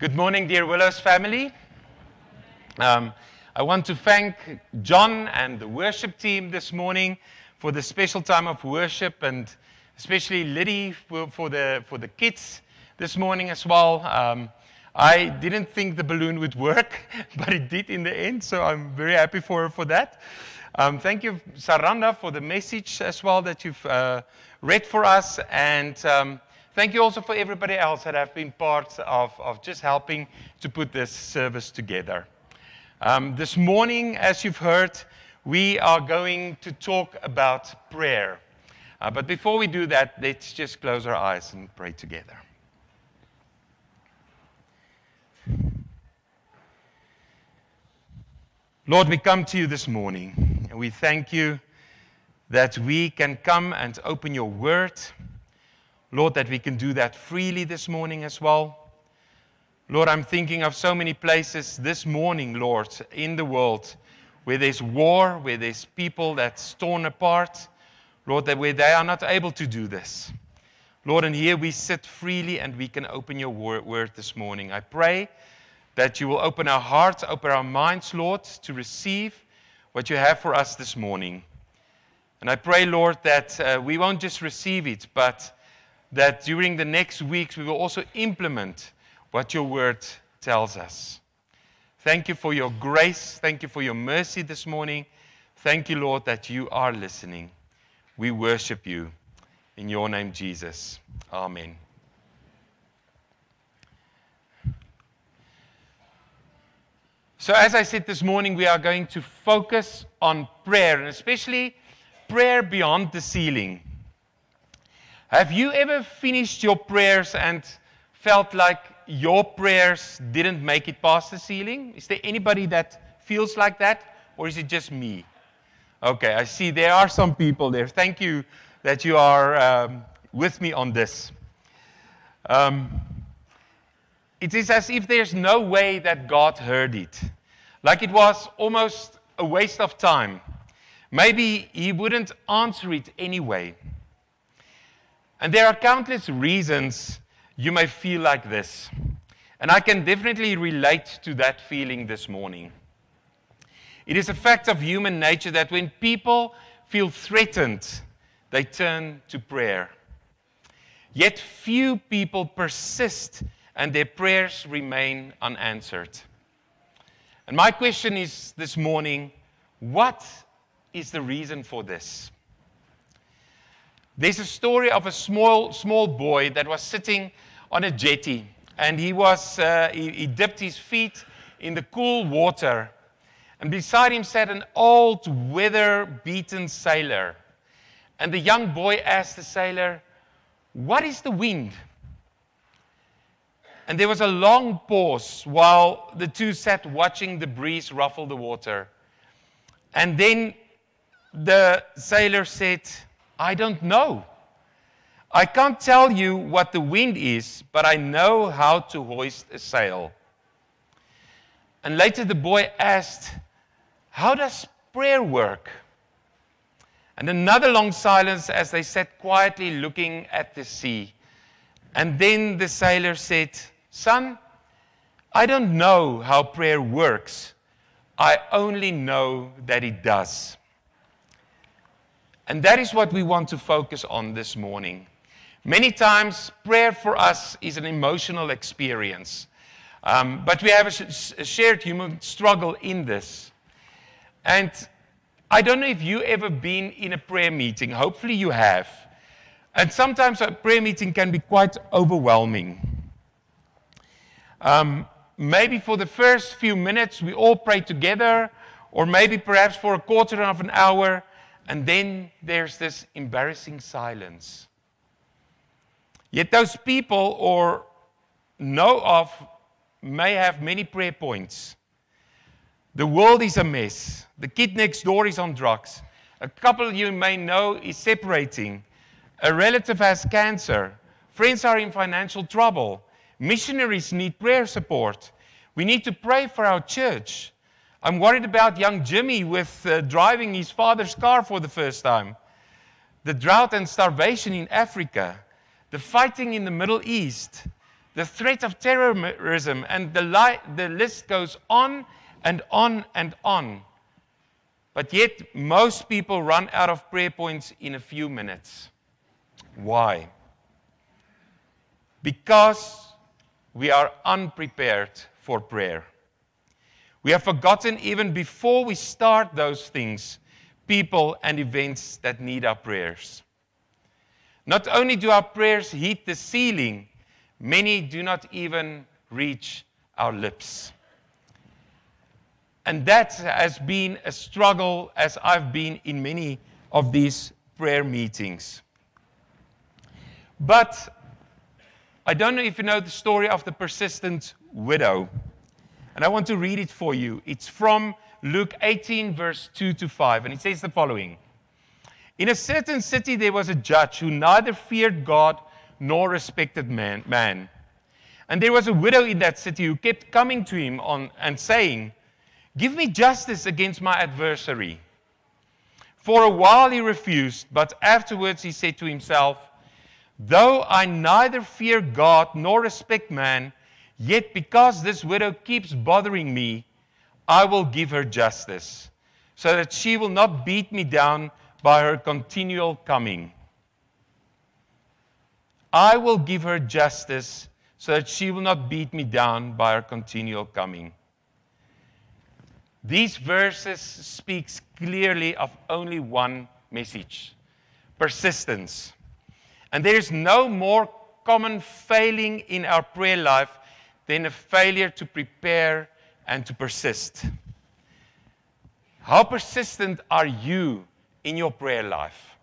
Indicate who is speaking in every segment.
Speaker 1: Good morning, dear Willows family. I want to thank John and the worship team this morning for the special time of worship, and especially Liddy for the kids this morning as well. I didn't think the balloon would work, but it did in the end, so I'm very happy for her for that. Thank you, Saranda, for the message as well that you've read for us, and thank you also for everybody else that have been part of just helping to put this service together. This morning, as you've heard, we are going to talk about prayer. But before we do that, let's just close our eyes and pray together. Lord, we come to you this morning, and we thank you that we can come and open your word. Lord, that we can do that freely this morning as well. Lord, I'm thinking of so many places this morning, Lord, in the world where there's war, where there's people that's torn apart, Lord, that where they are not able to do this. Lord, and here we sit freely and we can open your word this morning. I pray that you will open our hearts, open our minds, Lord, to receive what you have for us this morning. And I pray, Lord, that we won't just receive it, but that during the next weeks we will also implement what your word tells us. Thank you for your grace. Thank you for your mercy this morning. Thank you, Lord, that you are listening. We worship you. In your name, Jesus. Amen. So as I said this morning, we are going to focus on prayer, and especially prayer beyond the ceiling. Have you ever finished your prayers and felt like your prayers didn't make it past the ceiling? Is there anybody that feels like that, or is it just me? Okay, I see there are some people there. Thank you that you are with me on this. It is as if there's no way that God heard it. Like it was almost a waste of time. Maybe he wouldn't answer it anyway. And there are countless reasons you may feel like this. And I can definitely relate to that feeling this morning. It is a fact of human nature that when people feel threatened, they turn to prayer. Yet few people persist and their prayers remain unanswered. And my question is this morning, what is the reason for this? There's a story of a small boy that was sitting on a jetty, and he dipped his feet in the cool water, and beside him sat an old, weather-beaten sailor. And the young boy asked the sailor, "What is the wind?" And there was a long pause while the two sat watching the breeze ruffle the water. And then the sailor said, "I don't know. I can't tell you what the wind is, but I know how to hoist a sail." And later the boy asked, "How does prayer work?" And another long silence as they sat quietly looking at the sea. And then the sailor said, "Son, I don't know how prayer works. I only know that it does." And that is what we want to focus on this morning. Many times, prayer for us is an emotional experience. But we have a shared human struggle in this. And I don't know if you've ever been in a prayer meeting. Hopefully you have. And sometimes a prayer meeting can be quite overwhelming. Maybe for the first few minutes we all pray together, or maybe perhaps for a quarter of an hour, and then there's this embarrassing silence. Yet those people or know of may have many prayer points. The world is a mess. The kid next door is on drugs. A couple you may know is separating. A relative has cancer. Friends are in financial trouble. Missionaries need prayer support. We need to pray for our church. I'm worried about young Jimmy with driving his father's car for the first time. The drought and starvation in Africa. The fighting in the Middle East. the threat of terrorism, and the list goes on and on and on. But yet, most people run out of prayer points in a few minutes. Why? Because we are unprepared for prayer. We have forgotten, even before we start those things, people and events that need our prayers. Not only do our prayers hit the ceiling, many do not even reach our lips. And that has been a struggle as I've been in many of these prayer meetings. But I don't know if you know the story of the persistent widow. And I want to read it for you. It's from Luke 18, verse 2 to 5. And it says the following. In a certain city there was a judge who neither feared God nor respected man. And there was a widow in that city who kept coming to him and saying, "Give me justice against my adversary." For a while he refused, but afterwards he said to himself, "Though I neither fear God nor respect man, yet because this widow keeps bothering me, I will give her justice, so that she will not beat me down by her continual coming. I will give her justice, so that she will not beat me down by her continual coming." These verses speak clearly of only one message: persistence. And there is no more common failing in our prayer life than a failure to prepare and to persist. How persistent are you in your prayer life?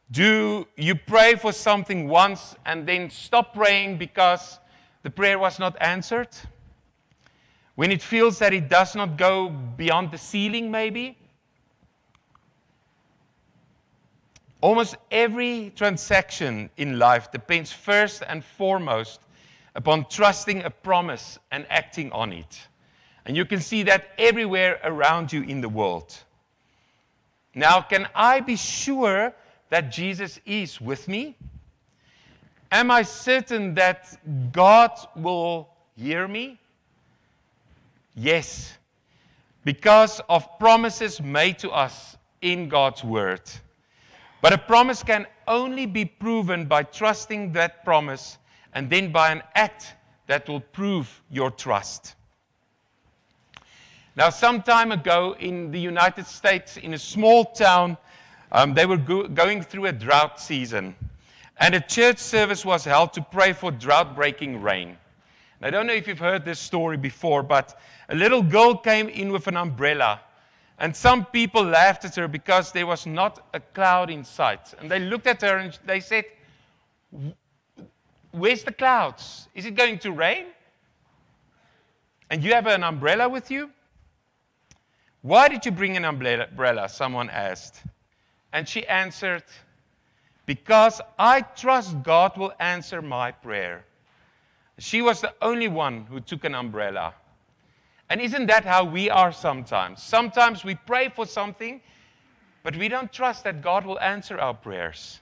Speaker 1: Do you pray for something once and then stop praying because the prayer was not answered? When it feels that it does not go beyond the ceiling, maybe? Almost every transaction in life depends first and foremost upon trusting a promise and acting on it. And you can see that everywhere around you in the world. Now, can I be sure that Jesus is with me? Am I certain that God will hear me? Yes, because of promises made to us in God's Word. But a promise can only be proven by trusting that promise and then by an act that will prove your trust. Now, some time ago in the United States, in a small town, they were going through a drought season. And a church service was held to pray for drought-breaking rain. And I don't know if you've heard this story before, but a little girl came in with an umbrella. And some people laughed at her because there was not a cloud in sight. And they looked at her and they said, "Where's the clouds? Is it going to rain? And you have an umbrella with you?" "Why did you bring an umbrella?" someone asked. And she answered, "Because I trust God will answer my prayer." She was the only one who took an umbrella. And isn't that how we are sometimes? Sometimes we pray for something, but we don't trust that God will answer our prayers.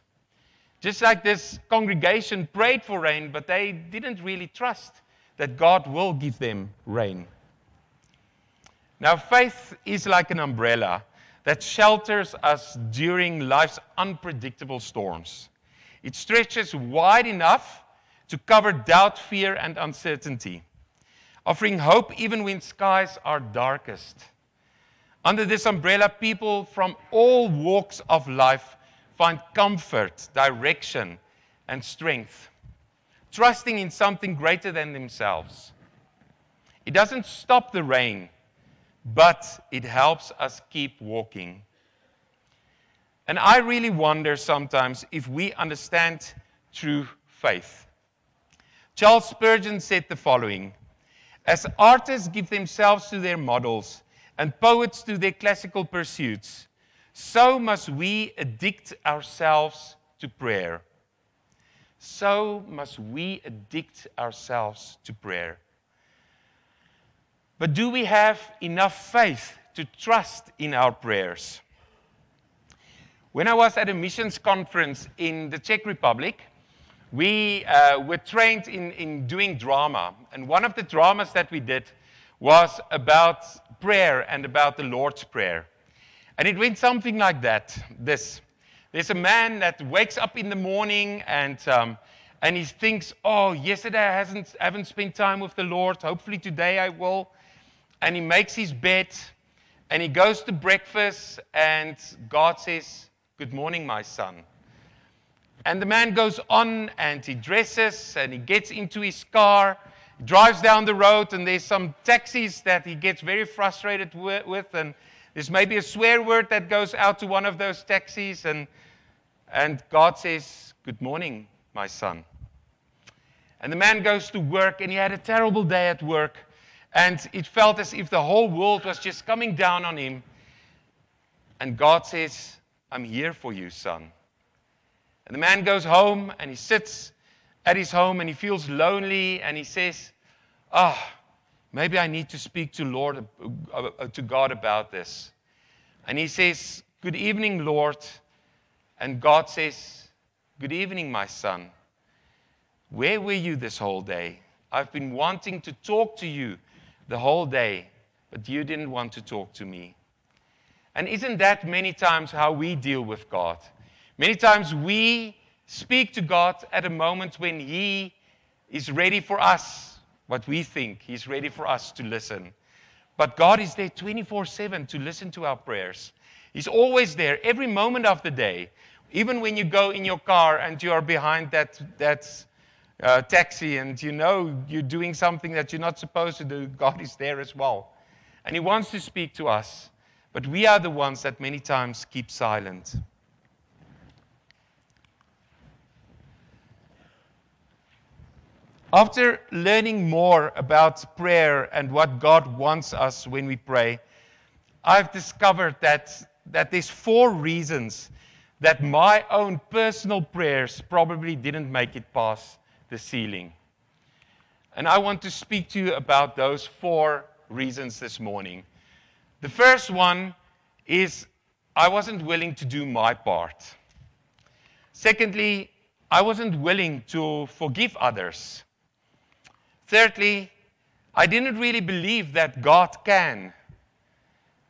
Speaker 1: Just like this congregation prayed for rain, but they didn't really trust that God will give them rain. Now, faith is like an umbrella that shelters us during life's unpredictable storms. It stretches wide enough to cover doubt, fear, and uncertainty, offering hope even when skies are darkest. Under this umbrella, people from all walks of life find comfort, direction, and strength, trusting in something greater than themselves. It doesn't stop the rain, but it helps us keep walking. And I really wonder sometimes if we understand true faith. Charles Spurgeon said the following: "As artists give themselves to their models and poets to their classical pursuits, so must we addict ourselves to prayer." So must we addict ourselves to prayer. But do we have enough faith to trust in our prayers? When I was at a missions conference in the Czech Republic, we were trained in doing drama. And one of the dramas that we did was about prayer and about the Lord's Prayer. And it went something like that. There's a man that wakes up in the morning and he thinks, oh, yesterday I haven't spent time with the Lord. Hopefully today I will. And he makes his bed and he goes to breakfast and God says, good morning, my son. And the man goes on and he dresses and he gets into his car, drives down the road, and there's some taxis that he gets very frustrated with, and there's maybe a swear word that goes out to one of those taxis, and God says, good morning, my son. And the man goes to work, and he had a terrible day at work, and it felt as if the whole world was just coming down on him. And God says, I'm here for you, son. And the man goes home and he sits at his home and he feels lonely and he says, maybe I need to speak to God about this. And he says, good evening, Lord. And God says, good evening, my son. Where were you this whole day? I've been wanting to talk to you the whole day, but you didn't want to talk to me. And isn't that many times how we deal with God? Many times we speak to God at a moment when He is ready for us, what we think. He's ready for us to listen. But God is there 24/7 to listen to our prayers. He's always there, every moment of the day. Even when you go in your car and you are behind that taxi and you know you're doing something that you're not supposed to do, God is there as well. And He wants to speak to us. But we are the ones that many times keep silent. After learning more about prayer and what God wants us when we pray, I've discovered that there's 4 reasons that my own personal prayers probably didn't make it past the ceiling. And I want to speak to you about those 4 reasons this morning. The first one is I wasn't willing to do my part. Secondly, I wasn't willing to forgive others. Thirdly, I didn't really believe that God can.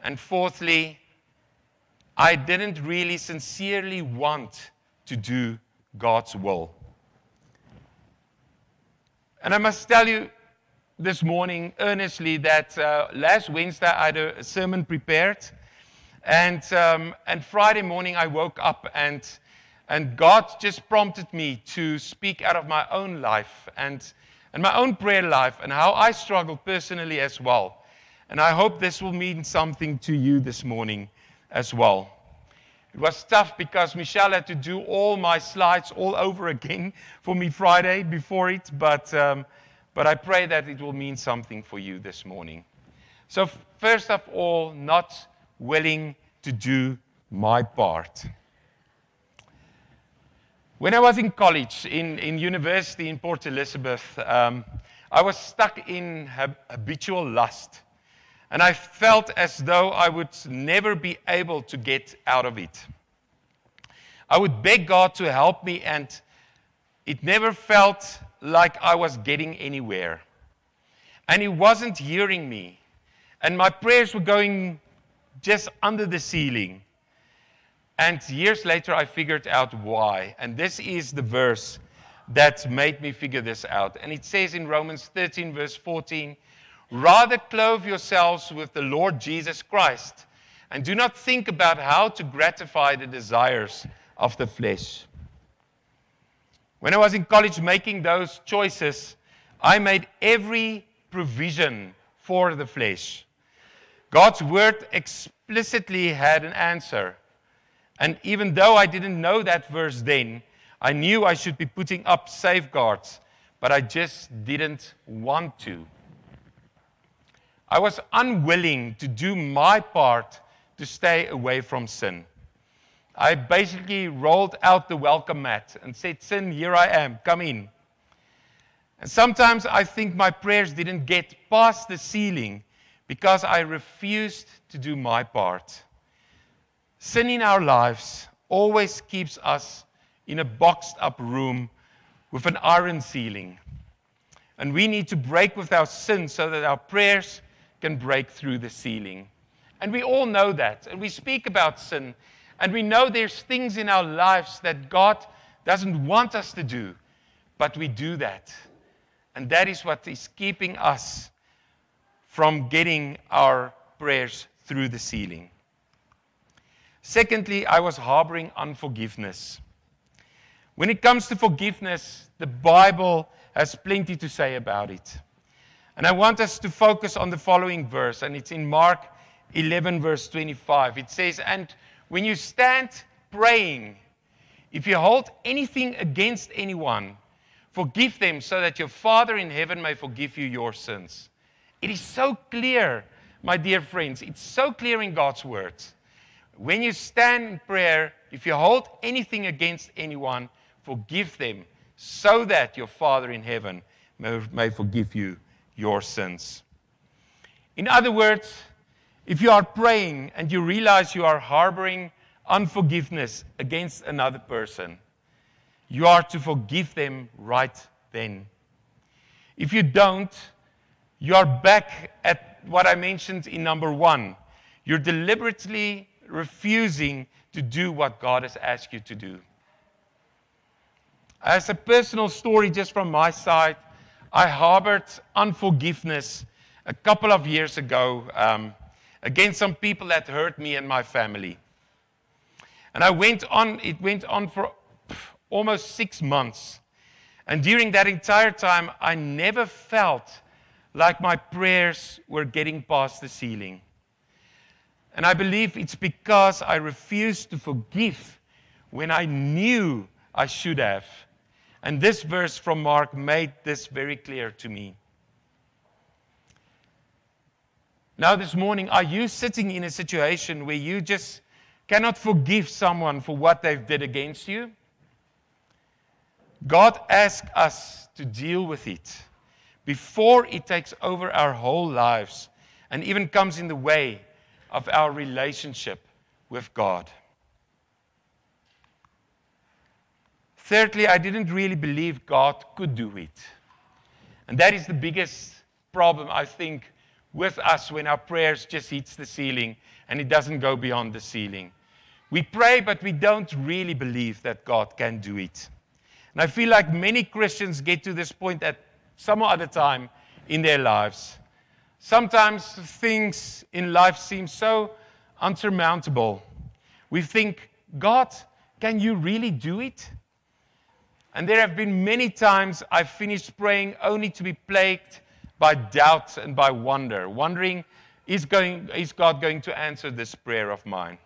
Speaker 1: And fourthly, I didn't really sincerely want to do God's will. And I must tell you this morning earnestly that last Wednesday I had a sermon prepared. And Friday morning I woke up and God just prompted me to speak out of my own life and my own prayer life and how I struggle personally as well. And I hope this will mean something to you this morning as well. It was tough because Michelle had to do all my slides all over again for me Friday before it, but I pray that it will mean something for you this morning. So first of all, not willing to do my part. When I was in college, in university in Port Elizabeth, I was stuck in habitual lust. And I felt as though I would never be able to get out of it. I would beg God to help me, and it never felt like I was getting anywhere. And He wasn't hearing me. And my prayers were going just under the ceiling. And years later, I figured out why. And this is the verse that made me figure this out. And it says in Romans 13, verse 14, rather clothe yourselves with the Lord Jesus Christ, and do not think about how to gratify the desires of the flesh. When I was in college making those choices, I made every provision for the flesh. God's word explicitly had an answer. And even though I didn't know that verse then, I knew I should be putting up safeguards, but I just didn't want to. I was unwilling to do my part to stay away from sin. I basically rolled out the welcome mat and said, sin, here I am, come in. And sometimes I think my prayers didn't get past the ceiling because I refused to do my part. Sin in our lives always keeps us in a boxed up room with an iron ceiling. And we need to break with our sin so that our prayers can break through the ceiling. And we all know that. And we speak about sin. And we know there's things in our lives that God doesn't want us to do. But we do that. And that is what is keeping us from getting our prayers through the ceiling. Secondly, I was harboring unforgiveness. When it comes to forgiveness, the Bible has plenty to say about it. And I want us to focus on the following verse, and it's in Mark 11, verse 25. It says, "And when you stand praying, if you hold anything against anyone, forgive them so that your Father in heaven may forgive you your sins." It is so clear, my dear friends. It's so clear in God's words. When you stand in prayer, if you hold anything against anyone, forgive them so that your Father in heaven may forgive you your sins. In other words, if you are praying and you realize you are harboring unforgiveness against another person, you are to forgive them right then. If you don't, you are back at what I mentioned in number 1. You're deliberately refusing to do what God has asked you to do. As a personal story just from my side, I harbored unforgiveness a couple of years ago against some people that hurt me and my family. And it went on for almost 6 months. And during that entire time, I never felt like my prayers were getting past the ceiling. And I believe it's because I refused to forgive when I knew I should have. And this verse from Mark made this very clear to me. Now this morning, are you sitting in a situation where you just cannot forgive someone for what they've did against you? God asks us to deal with it before it takes over our whole lives and even comes in the way of our relationship with God. Thirdly, I didn't really believe God could do it. And that is the biggest problem, I think, with us when our prayers just hits the ceiling and it doesn't go beyond the ceiling. We pray, but we don't really believe that God can do it. And I feel like many Christians get to this point at some other time in their lives. Sometimes things in life seem so unsurmountable. We think, God, can you really do it? And there have been many times I've finished praying only to be plagued by doubt and by wonder, wondering, is God going to answer this prayer of mine?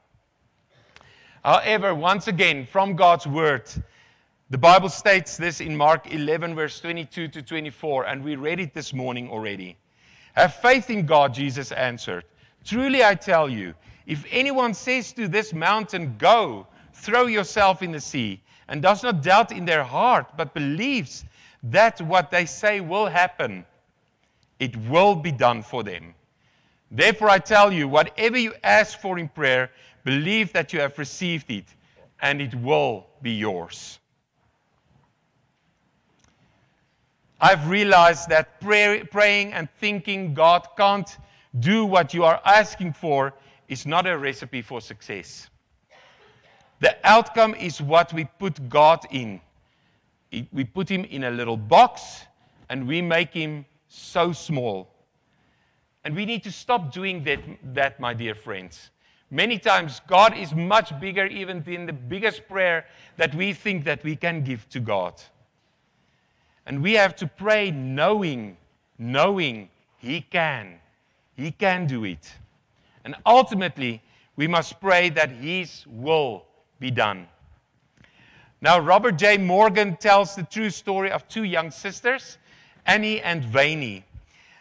Speaker 1: However, once again, from God's word, the Bible states this in Mark 11, verse 22 to 24, and we read it this morning already. "Have faith in God," Jesus answered. "Truly I tell you, if anyone says to this mountain, 'Go, throw yourself in the sea,' and does not doubt in their heart, but believes that what they say will happen, it will be done for them. Therefore I tell you, whatever you ask for in prayer, believe that you have received it, and it will be yours." I've realized that praying and thinking God can't do what you are asking for is not a recipe for success. The outcome is what we put God in. We put him in a little box, and we make him so small. And we need to stop doing that, my dear friends. Many times, God is much bigger even than the biggest prayer that we think that we can give to God. And we have to pray knowing he can. He can do it. And ultimately, we must pray that his will be done. Now, Robert J. Morgan tells the true story of two young sisters, Annie and Vanie.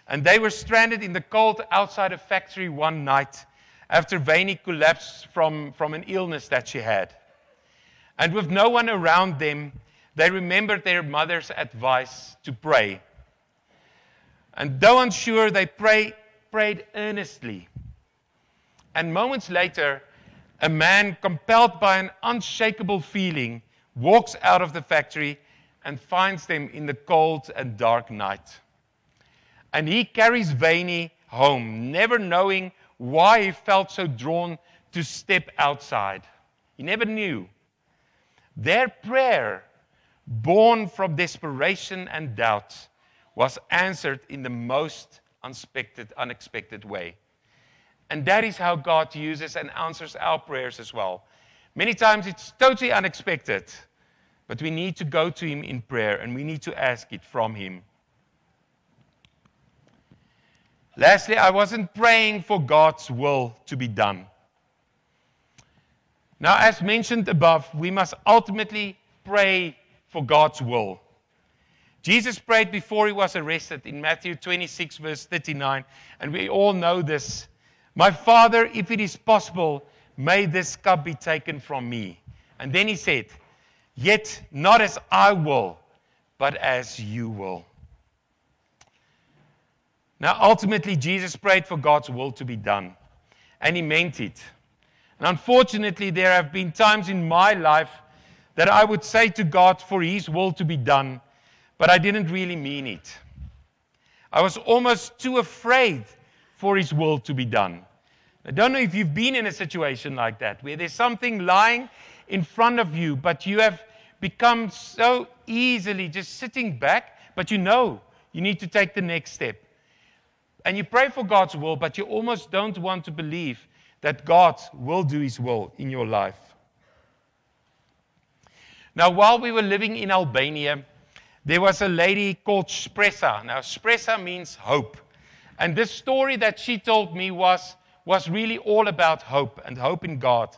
Speaker 1: And they were stranded in the cold outside a factory one night after Vanie collapsed from an illness that she had. And with no one around them, they remembered their mother's advice to pray. And though unsure, they prayed earnestly. And moments later, a man, compelled by an unshakable feeling, walks out of the factory and finds them in the cold and dark night. And he carries Vaini home, never knowing why he felt so drawn to step outside. He never knew. Their prayer, born from desperation and doubt, was answered in the most unexpected way. And that is how God uses and answers our prayers as well. Many times it's totally unexpected, but we need to go to him in prayer and we need to ask it from him. Lastly, I wasn't praying for God's will to be done. Now, as mentioned above, we must ultimately pray for God's will. Jesus prayed before he was arrested in Matthew 26, verse 39, and we all know this. My Father, if it is possible, may this cup be taken from me. And then he said, yet not as I will, but as you will. Now, ultimately, Jesus prayed for God's will to be done, and he meant it. And unfortunately, there have been times in my life that I would say to God for his will to be done, but I didn't really mean it. I was almost too afraid for his will to be done. I don't know if you've been in a situation like that, where there's something lying in front of you, but you have become so easily just sitting back, but you know you need to take the next step. And you pray for God's will, but you almost don't want to believe that God will do his will in your life. Now, while we were living in Albania, there was a lady called Spresa. Now, Spresa means hope. And this story that she told me was really all about hope and hope in God.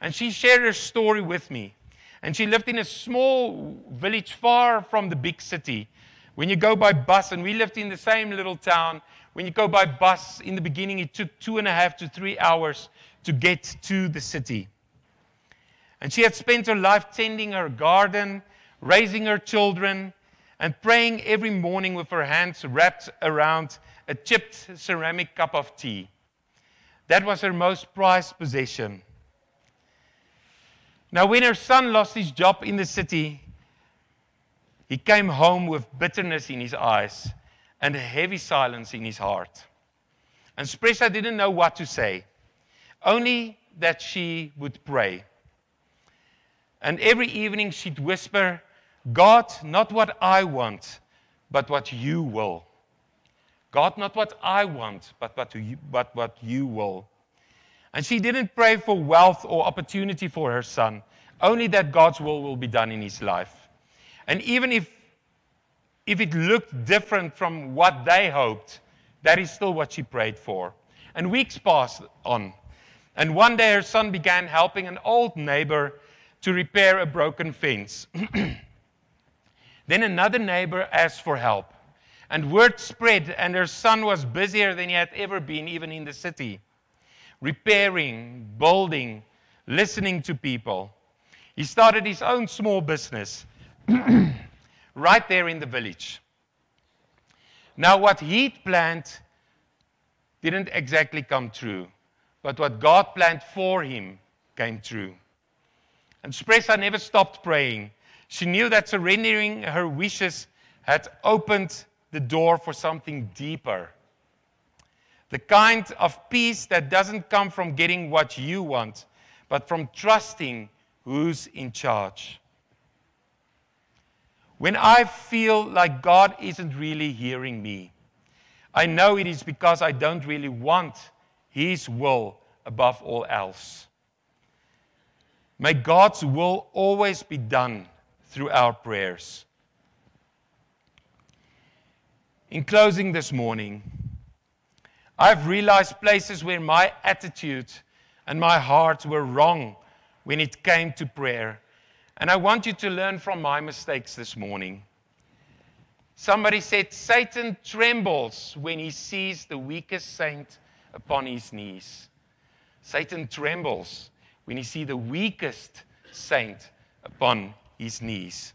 Speaker 1: And she shared her story with me. And she lived in a small village far from the big city. When you go by bus, and we lived in the same little town, when you go by bus, in the beginning it took 2.5 to 3 hours to get to the city. And she had spent her life tending her garden, raising her children, and praying every morning with her hands wrapped around a chipped ceramic cup of tea. That was her most prized possession. Now, when her son lost his job in the city, he came home with bitterness in his eyes and a heavy silence in his heart. And Spresa didn't know what to say, only that she would pray. And every evening she'd whisper, God, not what I want, but what you will. God, not what I want, but what you will. And she didn't pray for wealth or opportunity for her son, only that God's will be done in his life. And even if it looked different from what they hoped, that is still what she prayed for. And weeks passed on. And one day her son began helping an old neighbor to repair a broken fence. Then another neighbor asked for help. And word spread, and her son was busier than he had ever been, even in the city. Repairing, building, listening to people. He started his own small business right there in the village. Now, what he'd planned didn't exactly come true, but what God planned for him came true. And Spresa never stopped praying. She knew that surrendering her wishes had opened the door for something deeper. The kind of peace that doesn't come from getting what you want, but from trusting who's in charge. When I feel like God isn't really hearing me, I know it is because I don't really want his will above all else. May God's will always be done through our prayers. In closing this morning, I've realized places where my attitude and my heart were wrong when it came to prayer. And I want you to learn from my mistakes this morning. Somebody said, Satan trembles when he sees the weakest saint upon his knees. Satan trembles when he sees the weakest saint upon his knees.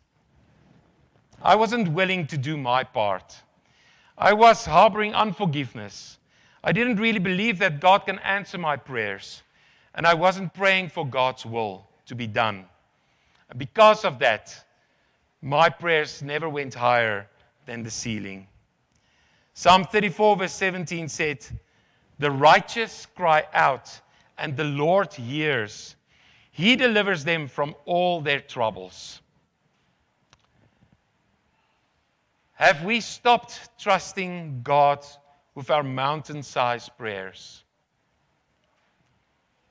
Speaker 1: I wasn't willing to do my part. I was harboring unforgiveness. I didn't really believe that God can answer my prayers. And I wasn't praying for God's will to be done. And because of that, My prayers never went higher than the ceiling. Psalm 34 verse 17 said, the righteous cry out, and the Lord hears. He delivers them from all their troubles. Have we stopped trusting God with our mountain-sized prayers?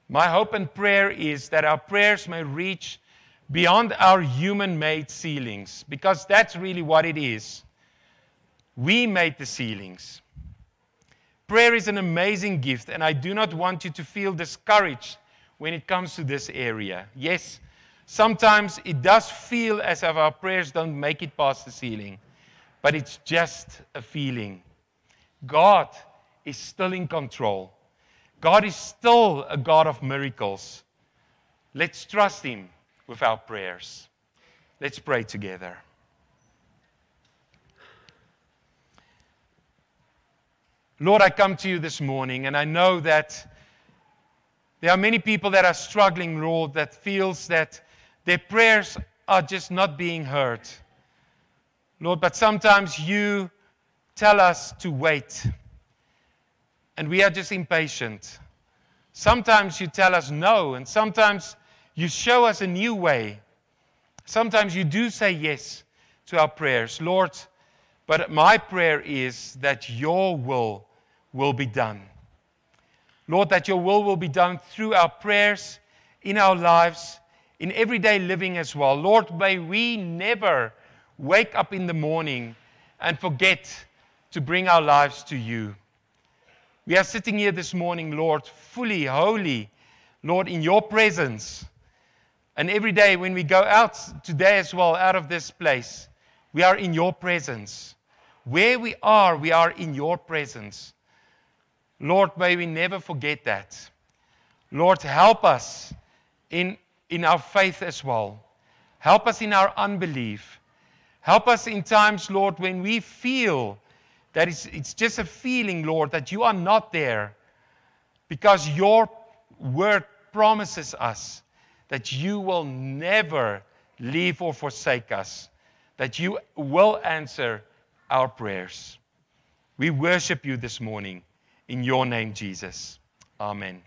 Speaker 1: My hope and prayer is that our prayers may reach beyond our human-made ceilings, because that's really what it is. We made the ceilings. Prayer is an amazing gift, and I do not want you to feel discouraged when it comes to this area. Yes, sometimes it does feel as if our prayers don't make it past the ceiling, but it's just a feeling. God is still in control. God is still a God of miracles. Let's trust Him with our prayers. Let's pray together. Lord, I come to you this morning, and I know that there are many people that are struggling, Lord, that feels that their prayers are just not being heard. Lord, but sometimes you tell us to wait, and we are just impatient. Sometimes you tell us no, and sometimes you show us a new way. Sometimes you do say yes to our prayers, Lord, but my prayer is that your will be done. Lord, that your will be done through our prayers, in our lives, in everyday living as well. Lord, may we never wake up in the morning and forget to bring our lives to you. We are sitting here this morning, Lord, fully holy, Lord, in your presence. And every day when we go out today as well, out of this place, we are in your presence. Where we are in your presence. Lord, may we never forget that. Lord, help us in our faith as well. Help us in our unbelief. Help us in times, Lord, when we feel that it's just a feeling, Lord, that you are not there. Because your word promises us that you will never leave or forsake us. That you will answer our prayers. We worship you this morning. In your name, Jesus. Amen.